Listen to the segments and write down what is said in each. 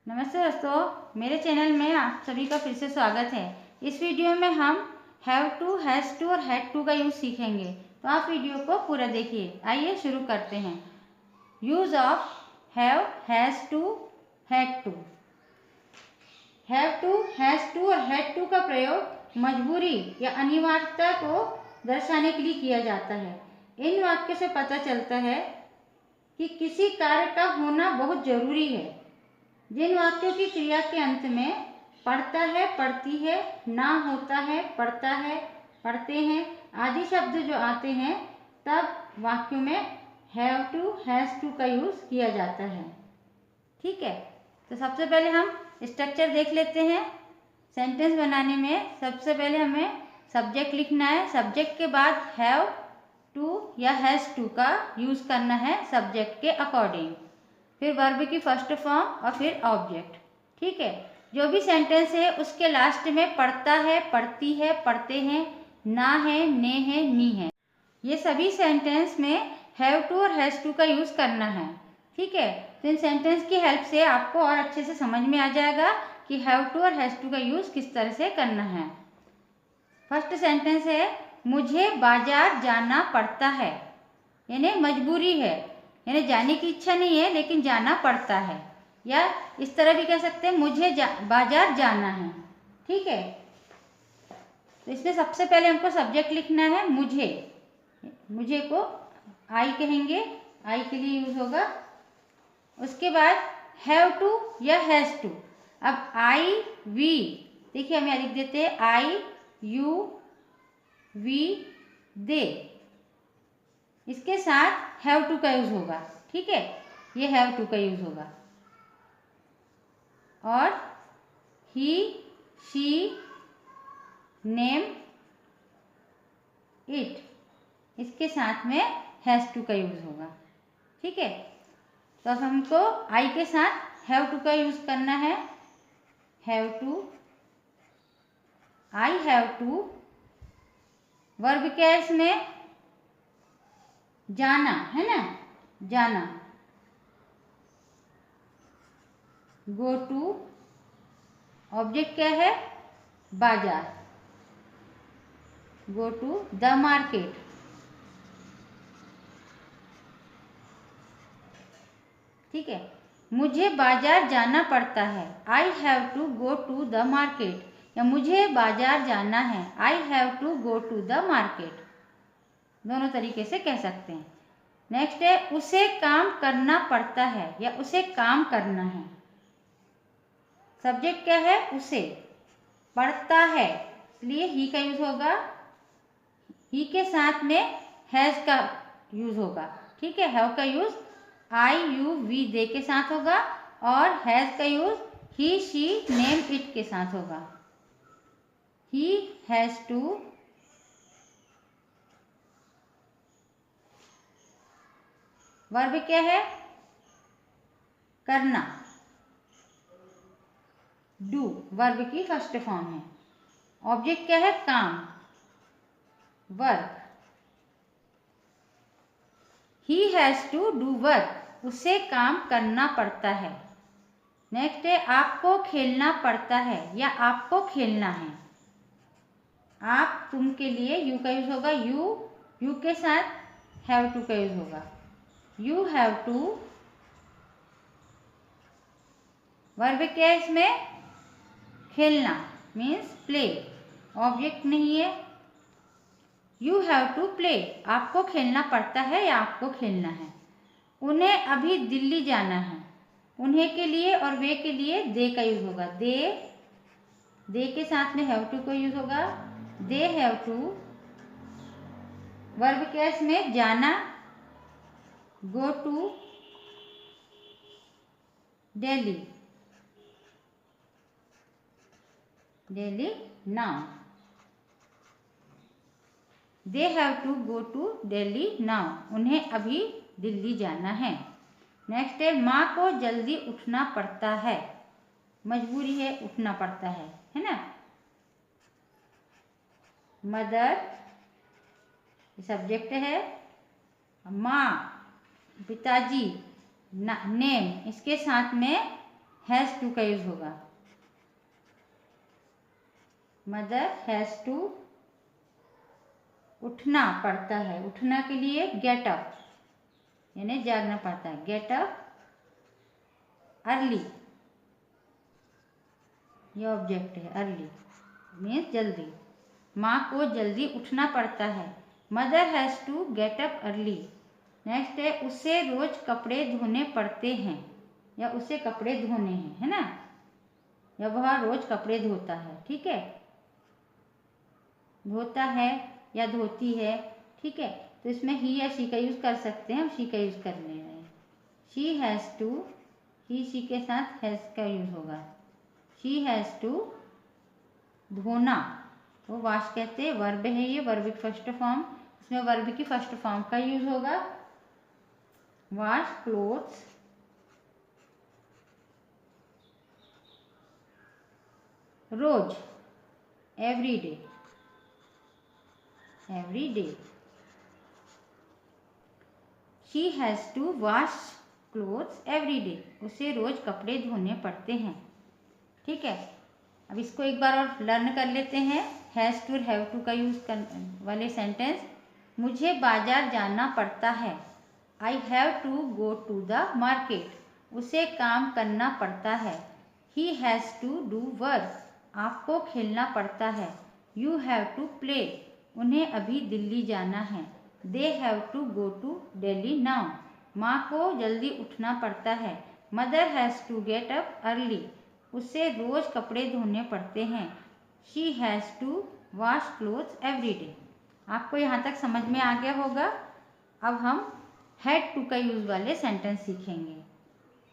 नमस्ते दोस्तों, मेरे चैनल में आप सभी का फिर से स्वागत है। इस वीडियो में हम हैव टू, हैज़ टू और हैड टू का यूज़ सीखेंगे, तो आप वीडियो को पूरा देखिए। आइए शुरू करते हैं। Use of have, has to, had to. Have to, has to और हैड टू का प्रयोग मजबूरी या अनिवार्यता को दर्शाने के लिए किया जाता है। इन वाक्यों से पता चलता है कि किसी कार्य का होना बहुत जरूरी है। जिन वाक्यों की क्रिया के अंत में पढ़ता है, पढ़ती है, ना होता है, पढ़ता है, पढ़ते हैं आदि शब्द जो आते हैं, तब वाक्यों में हैव टू, हैज़ टू का यूज़ किया जाता है। ठीक है, तो सबसे पहले हम स्ट्रक्चर देख लेते हैं। सेंटेंस बनाने में सबसे पहले हमें सब्जेक्ट लिखना है। सब्जेक्ट के बाद हैव टू या हैज़ टू का यूज़ करना है सब्जेक्ट के अकॉर्डिंग। फिर वर्ब की फर्स्ट फॉर्म और फिर ऑब्जेक्ट। ठीक है, जो भी सेंटेंस है उसके लास्ट में पढ़ता है, पढ़ती है, पढ़ते हैं, ना है, ने है, नी है, ये सभी सेंटेंस में हैव टू और हैज़ टू का यूज़ करना है। ठीक है, तो इन सेंटेंस की हेल्प से आपको और अच्छे से समझ में आ जाएगा कि हैव टू और हैज़ टू का यूज़ किस तरह से करना है। फर्स्ट सेंटेंस है, मुझे बाजार जाना पड़ता है, यानी मजबूरी है, यानी जाने की इच्छा नहीं है लेकिन जाना पड़ता है। या इस तरह भी कह सकते हैं, मुझे बाजार जाना है। ठीक है, तो इसमें सबसे पहले हमको सब्जेक्ट लिखना है मुझे। मुझे को आई कहेंगे, आई के लिए यूज होगा। उसके बाद हैव टू या हैज़ टू। अब आई वी, देखिए हम यहाँ लिख देते हैं आई यू वी दे, इसके साथ हैव टू का यूज होगा। ठीक है, ये हैव टू का यूज होगा। और ही, शी, नेम, इट, इसके साथ में हैज टू का यूज होगा। ठीक है, तो अब हमको आई के साथ हैव टू का यूज करना है। Have to, I have to. Verb क्या है इसमें? जाना है ना, जाना। गो टू, ऑब्जेक्ट क्या है? बाजार। Go to the market. ठीक है, मुझे बाजार जाना पड़ता है, I have to go to the market, या मुझे बाजार जाना है, I have to go to the market. दोनों तरीके से कह सकते हैं। नेक्स्ट है, उसे काम करना पड़ता है या उसे काम करना है। सब्जेक्ट क्या है? उसे। पढ़ता है, इसलिए ही का यूज होगा। ही के साथ में हैज का यूज होगा। ठीक है, हैव का यूज आई यू वी दे के साथ होगा और हैज का use he, she, name, it के साथ होगा। ही हैज टू वर्ब क्या है? करना, डू, वर्ब की फर्स्ट फॉर्म है। ऑब्जेक्ट क्या है? काम, work. He has to do work, उसे काम करना पड़ता है। नेक्स्ट है, आपको खेलना पड़ता है या आपको खेलना है। आप, तुम के लिए यू का यूज होगा। यू के साथ हैव टू का यूज होगा। You have to. वर्ब क्या है इसमें? खेलना, मीन्स प्ले। ऑब्जेक्ट नहीं है। यू हैव टू प्ले, आपको खेलना पड़ता है या आपको खेलना है। उन्हें अभी दिल्ली जाना है, उन्हें के लिए और वे के लिए दे का यूज होगा। दे के साथ में हैव टू का यूज होगा। दे हैव टू। वर्ब क्या है इसमें? जाना, go to Delhi, Delhi now. They have to go to Delhi now, उन्हें अभी दिल्ली जाना है। नेक्स्ट है, माँ को जल्दी उठना पड़ता है, मजबूरी है, उठना पड़ता है ना। मदर सब्जेक्ट है। माँ, पिताजी, नेम, इसके साथ में हैज़ टू का यूज होगा। मदर हैज़ टू, उठना पड़ता है, उठना के लिए गेट अप, यानी जागना पड़ता है, गेट अप अर्ली, ये ऑब्जेक्ट है, अर्ली मीन्स जल्दी। माँ को जल्दी उठना पड़ता है, mother has to get up early. Next है उसे रोज कपड़े धोने पड़ते हैं, या उसे कपड़े धोने हैं, है ना, या वह रोज कपड़े धोता है, ठीक है, धोता है या धोती है, ठीक है। तो इसमें ही या शी का यूज कर सकते हैं, हम शी का यूज कर ले रहे हैं। She has to, he she के साथ हैज़ का यूज होगा। शी हैज़ टू धोना, वो वाश कहते हैं, वर्ब है ये, वर्ब की फर्स्ट फॉर्म, इसमें वर्ब की फर्स्ट फॉर्म का यूज होगा। वाश क्लोथ्स रोज, every day, every day. She has to wash clothes every day, उसे रोज कपड़े धोने पड़ते हैं, ठीक है। अब इसको एक बार और लर्न कर लेते हैं। हैज़ टू और हैव टू का यूज कर वाले सेंटेंस। मुझे बाजार जाना पड़ता है, I have to go to the market, उसे काम करना पड़ता है, he has to do work, आपको खेलना पड़ता है, यू हैव टू प्ले, उन्हें अभी दिल्ली जाना है, they have to go to Delhi now, माँ को जल्दी उठना पड़ता है, mother has to get up early, उसे रोज कपड़े धोने पड़ते हैं, she has to wash clothes every day. आपको यहाँ तक समझ में आ गया होगा। अब हम हैड टू का यूज वाले सेंटेंस सीखेंगे,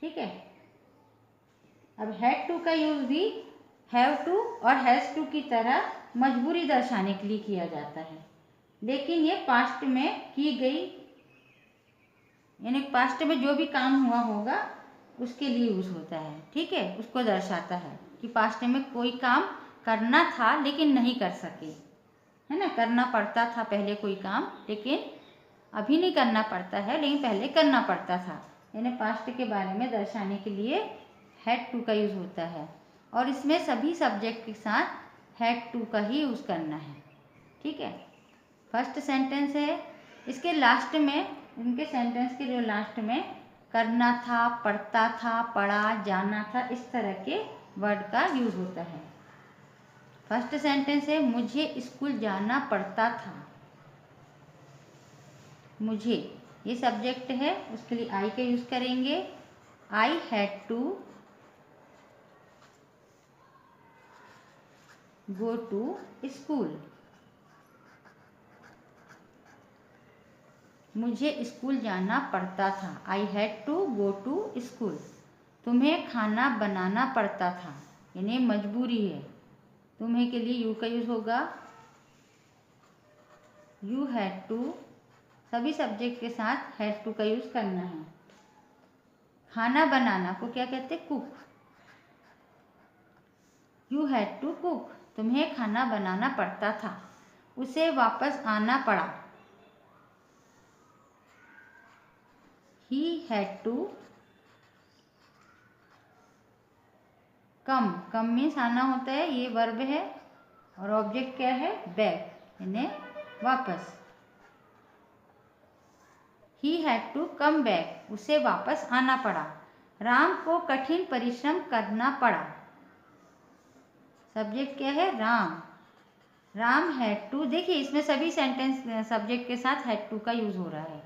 ठीक है। अब हैड टू का यूज भी हैव टू और हैज़ टू की तरह मजबूरी दर्शाने के लिए किया जाता है, लेकिन ये पास्ट में की गई, यानी पास्ट में जो भी काम हुआ होगा उसके लिए यूज होता है, ठीक है, उसको दर्शाता है कि पास्ट में कोई काम करना था लेकिन नहीं कर सके, है ना, करना पड़ता था पहले कोई काम, लेकिन अभी नहीं करना पड़ता है, लेकिन पहले करना पड़ता था, यानी पास्ट के बारे में दर्शाने के लिए हैड टू का यूज होता है। और इसमें सभी सब्जेक्ट के साथ हैड टू का ही यूज करना है, ठीक है। फर्स्ट सेंटेंस है, इसके लास्ट में, इनके सेंटेंस के जो लास्ट में करना था, पढ़ता था, पढ़ा, जाना था, इस तरह के वर्ड का यूज होता है। फर्स्ट सेंटेंस है, मुझे स्कूल जाना पड़ता था, मुझे, ये सब्जेक्ट है, उसके लिए आई का यूज करेंगे। I had to go to school, मुझे स्कूल जाना पड़ता था, I had to go to school. तुम्हें खाना बनाना पड़ता था, यानी मजबूरी है, तुम्हें के लिए यू का यूज होगा। यू हैड टू, सभी सब्जेक्ट के साथ हैड टू का यूज करना है। खाना बनाना को क्या कहते हैं, cook, you had to cook, तुम्हें खाना बनाना पड़ता था, उसे वापस आना पड़ा, he had to come, come means आना होता है, ये वर्ब है, और ऑब्जेक्ट क्या है, बैक, यानी वापस। He had to come back, उसे वापस आना पड़ा। राम को कठिन परिश्रम करना पड़ा, सब्जेक्ट क्या है, राम, राम हैड टू, देखिए इसमें सभी सेंटेंस सब्जेक्ट के साथ हैड टू का यूज हो रहा है,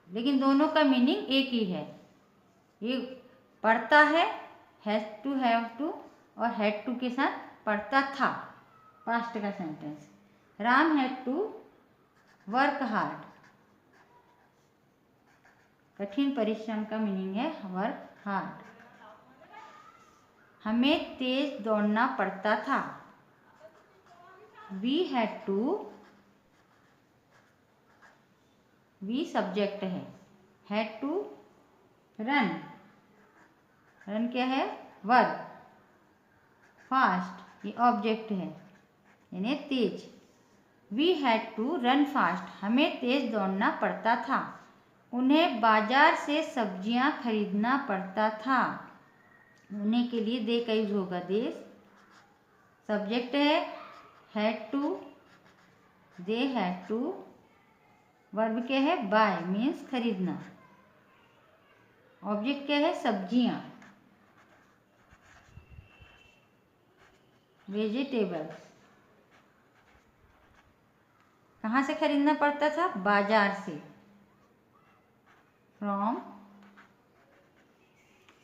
लेकिन दोनों का मीनिंग एक ही है। ये पढ़ता है, हैज टू हैव टू, और हैड टू के साथ पढ़ता था, पास्ट का sentence. Ram had to work hard, कठिन परिश्रम का मीनिंग है वर्क हार्ड। हमें तेज दौड़ना पड़ता था, we had to, we subject है, हैड टू रन, रन क्या है, वर्ब, फास्ट, ये ऑब्जेक्ट है, यानी तेज। We had to run fast, हमें तेज दौड़ना पड़ता था। उन्हें बाजार से सब्जियां खरीदना पड़ता था। उन्हें के लिए दे का यूज होगा देश। सब्जेक्ट है had to, they had to. Verb क्या है बाय, मीन्स खरीदना। ऑब्जेक्ट क्या है सब्जियां, वेजिटेबल्स। कहाँ से खरीदना पड़ता था, बाजार से। फ्रॉम,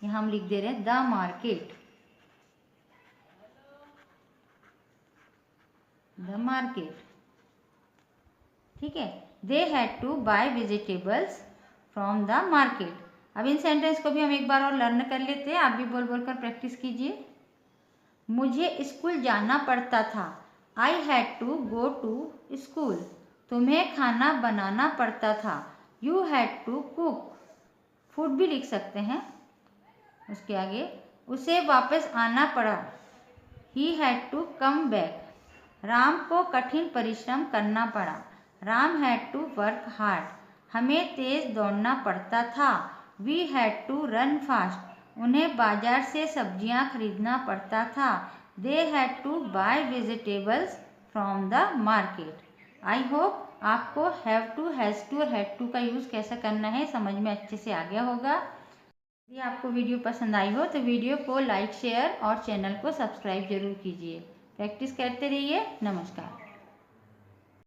यहां हम लिख दे रहे हैं द मार्केट, द मार्केट। ठीक है, they had to buy vegetables from the market. अब इन सेंटेंस को भी हम एक बार और लर्न कर लेते हैं, आप भी बोल बोल कर प्रैक्टिस कीजिए। मुझे स्कूल जाना पड़ता था, I had to go to school. तुम्हें खाना बनाना पड़ता था, you had to cook. Food भी लिख सकते हैं। उसके आगे उसे वापस आना पड़ा, he had to come back. Ram को कठिन परिश्रम करना पड़ा, Ram had to work hard. हमें तेज दौड़ना पड़ता था, we had to run fast. उन्हें बाजार से सब्जियां खरीदना पड़ता था, they had to buy vegetables from the market. I hope आपको हैव टू, हैज़ टू और हैड टू का यूज़ कैसे करना है समझ में अच्छे से आ गया होगा। यदि आपको वीडियो पसंद आई हो तो वीडियो को लाइक, शेयर और चैनल को सब्सक्राइब जरूर कीजिए। प्रैक्टिस करते रहिए। नमस्कार।